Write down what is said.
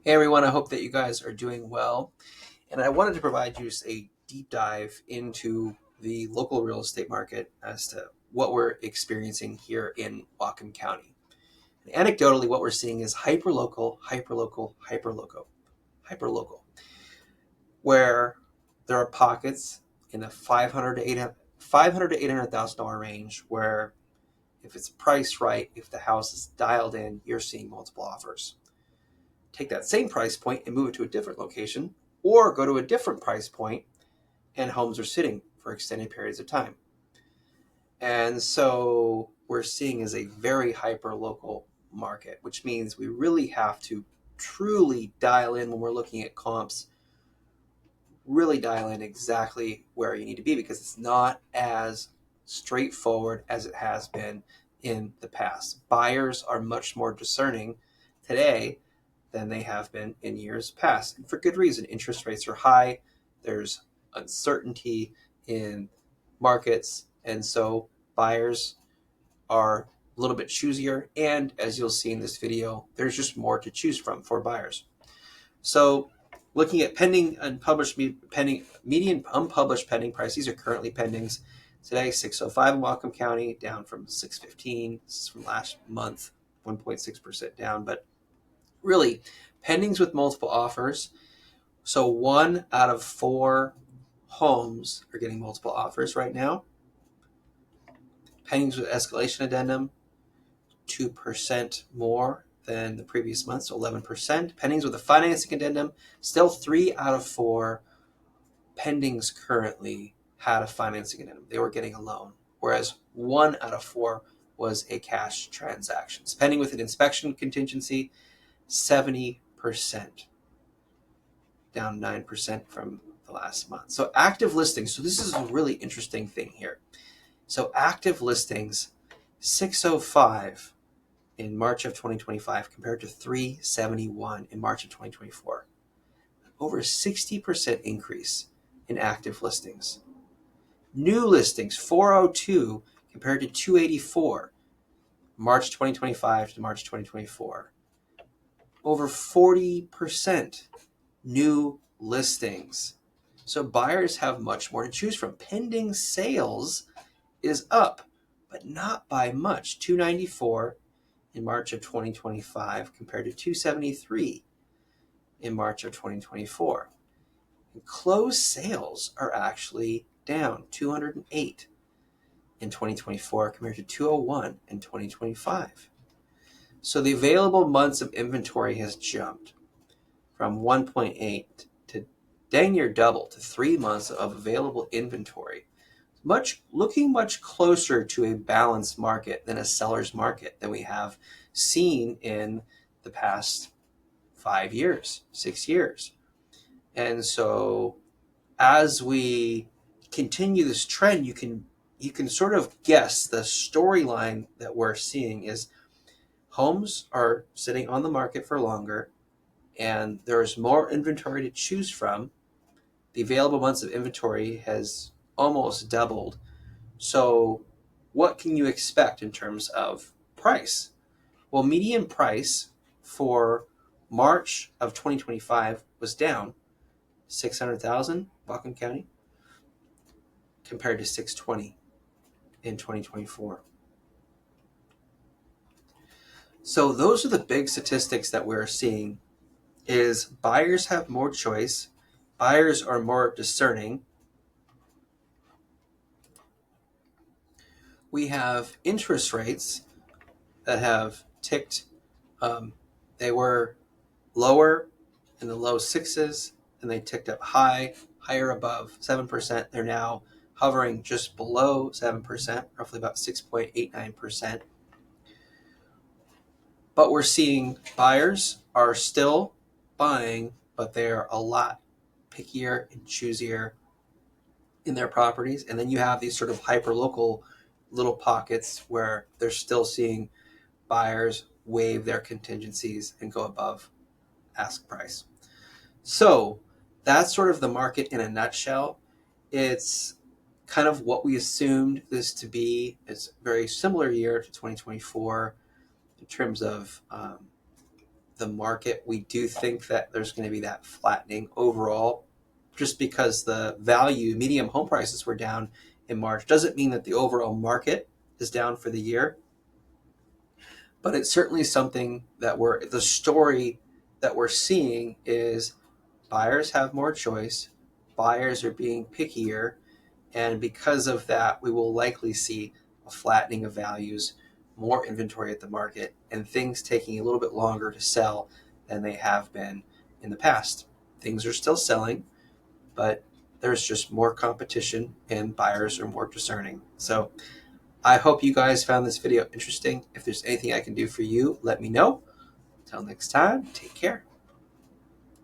Hey everyone, I hope that you guys are doing well. And I wanted to provide you just a deep dive into the local real estate market as to what we're experiencing here in Whatcom County. And anecdotally, what we're seeing is hyperlocal, hyperlocal, hyperlocal, hyperlocal, where there are pockets in the 500 to 800,000 range where if it's priced right, if the house is dialed in, you're seeing multiple offers. Take that same price point and move it to a different location, or go to a different price point and homes are sitting for extended periods of time. And so we're seeing is a very hyper local market, which means we really have to truly dial in when we're looking at comps, really dial in exactly where you need to be, because it's not as straightforward as it has been in the past. Buyers are much more discerning today than they have been in years past. And for good reason. Interest rates are high. There's uncertainty in markets. And so buyers are a little bit choosier. And as you'll see in this video, there's just more to choose from for buyers. So looking at pending unpublished, median unpublished pending price, these are currently pendings. Today, 605 in Whatcom County, down from 615. This is from last month, 1.6% down. But really, pendings with multiple offers. So 1 out of 4 homes are getting multiple offers right now. Pendings with escalation addendum, 2% more than the previous month, so 11%. Pendings with a financing addendum, still 3 out of 4 pendings currently had a financing addendum. They were getting a loan, whereas 1 out of 4 was a cash transaction. Pending with an inspection contingency, 70%, down 9% from the last month. So active listings. So this is a really interesting thing here. So active listings, 605 in March of 2025 compared to 371 in March of 2024. Over a 60% increase in active listings. New listings, 402 compared to 284, March 2025 to March 2024. Over 40% new listings. So buyers have much more to choose from. Pending sales is up, but not by much. 294 in March of 2025 compared to 273 in March of 2024. And closed sales are actually down, 208 in 2024 compared to 201 in 2025. So the available months of inventory has jumped from 1.8 to dang near double to 3 months of available inventory. Looking much closer to a balanced market than a seller's market that we have seen in the past 5 years, 6 years. And so as we continue this trend, you can sort of guess the storyline that we're seeing is homes are sitting on the market for longer and there's more inventory to choose from. The available months of inventory has almost doubled. So what can you expect in terms of price? Well, median price for March of 2025 was down 600,000 Whatcom County compared to 620 in 2024. So those are the big statistics that we're seeing is buyers have more choice, buyers are more discerning. We have interest rates that have ticked. They were lower in the low sixes, and they ticked up higher above 7%. They're now hovering just below 7%, roughly about 6.89%. But we're seeing buyers are still buying, but they're a lot pickier and choosier in their properties. And then you have these sort of hyper-local little pockets where they're still seeing buyers waive their contingencies and go above ask price. So that's sort of the market in a nutshell. It's kind of what we assumed this to be. It's a very similar year to 2024 in terms of the market, we do think that there's going to be that flattening overall. Just because the medium home prices were down in March doesn't mean that the overall market is down for the year. But it's certainly something that the story that we're seeing is buyers have more choice, buyers are being pickier, and because of that, we will likely see a flattening of values, more inventory at the market, and things taking a little bit longer to sell than they have been in the past. Things are still selling, but there's just more competition and buyers are more discerning. So I hope you guys found this video interesting. If there's anything I can do for you, let me know. Until next time, take care.